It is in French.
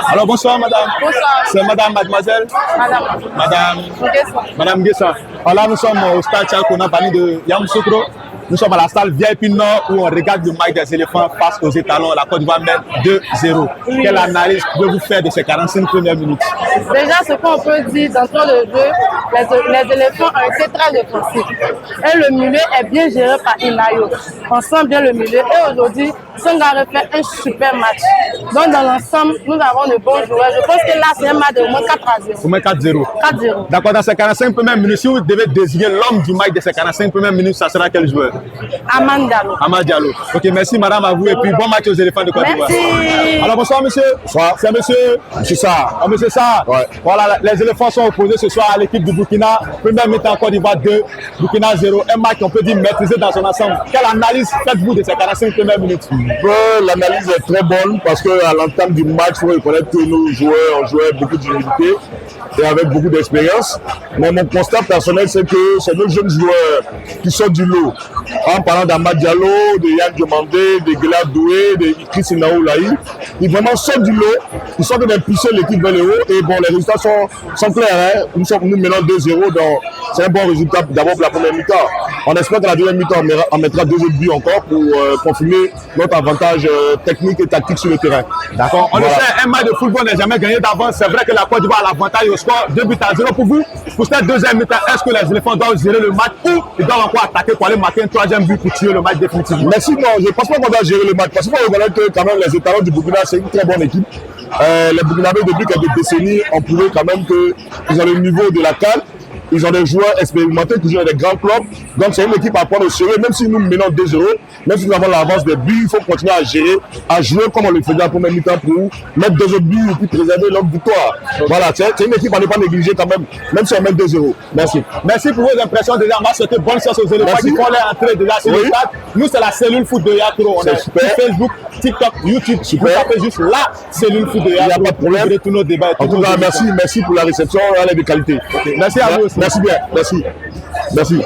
Alors bonsoir madame. Bonsoir. C'est madame, mademoiselle. Madame. Madame Guessa. Alors nous sommes au stade Tchalkona, parmi de Yamoussoukro. Nous sommes à la salle VIP Nord où on regarde le match des éléphants face aux étalons. La Côte d'Ivoire mène 2-0. Oui. Quelle analyse pouvez-vous faire de ces 45 premières minutes? Déjà, ce qu'on peut dire dans le jeu, les éléphants ont été très défensifs. Et le milieu est bien géré par Inayo. On sent bien le milieu. Et aujourd'hui, Songare fait un super match. Donc, dans l'ensemble, nous avons de bons joueurs. Je pense que là, c'est un match de au moins 4-0. Au moins 4-0. 4-0. D'accord, dans ces 45 premières minutes, si vous devez désigner l'homme du match de ces 45 premières minutes, ça sera quel joueur? Amand Diallo. Amand Diallo. Ok, merci madame à vous et puis bon match aux éléphants de Côte d'Ivoire. Merci. Alors bonsoir monsieur. Bonsoir. C'est monsieur Sarr. Oh, monsieur Sarr. Ouais. Voilà, les éléphants sont opposés ce soir à l'équipe du Burkina. Première mi-temps Côte d'Ivoire 2, Burkina 0. Un match qu'on peut dire maîtrisé dans son ensemble. Quelle analyse faites-vous de ces 45 premières minutes? L'analyse est très bonne parce qu'à l'entame du match, il faut reconnaître que nos joueurs ont joué avec beaucoup d'humilité et avec beaucoup d'expérience. Mais mon constat personnel, c'est que c'est nos jeunes joueurs qui sortent du lot. En parlant d'Amad Diallo, de Yann Diomandé, de Gélard Doué, de Chris Naoulaï, ils vraiment sortent du lot, ils sortent d'impulser l'équipe vers le haut et bon, les résultats sont clairs. Hein? Nous menons 2-0, donc c'est un bon résultat d'abord pour la première mi-temps. On espère que la deuxième mi-temps, on mettra 2 autres buts encore pour confirmer notre avantage technique et tactique sur le terrain. D'accord. On le sait, un match de football n'est jamais gagné d'avance. C'est vrai que la Côte d'Ivoire a l'avantage au score 2-0 pour vous. Pour cette deuxième mi-temps, est-ce que les éléphants doivent gérer le match ou ils doivent encore attaquer pour aller marquer un troisième but pour tuer le match définitivement? Merci, non, je ne pense pas qu'on doit gérer le match. Parce qu'il faut reconnaître que quand même les étalons du Burkina, c'est une très bonne équipe. Les Burkinabés, depuis quelques décennies, ont prouvé quand même qu'ils ont le niveau de la CAN. Ils ont des joueurs expérimentés qui jouent dans des grands clubs. Donc c'est une équipe à prendre au sérieux. Même si nous menons 2-0, même si nous avons l'avance des buts, il faut continuer à gérer, à jouer comme on le faisait en première mi-temps pour mettre 2 autres buts et puis préserver notre victoire. Voilà, c'est une équipe à ne pas négliger quand même si on met 2-0. Merci. Merci pour vos impressions. Déjà, on va souhaiter bonne chance aux éléphants qui font leur entrée déjà sur le stade. Nous, c'est la cellule foot de Yakro. On est sur Facebook, TikTok, YouTube. Super. Vous tapez juste la cellule foot de Yakro. Il n'y a pas de problème. Tous nos débats. En tout cas, merci pour la réception. Elle est de qualité. Okay. Merci à vous aussi. Merci bien. Merci.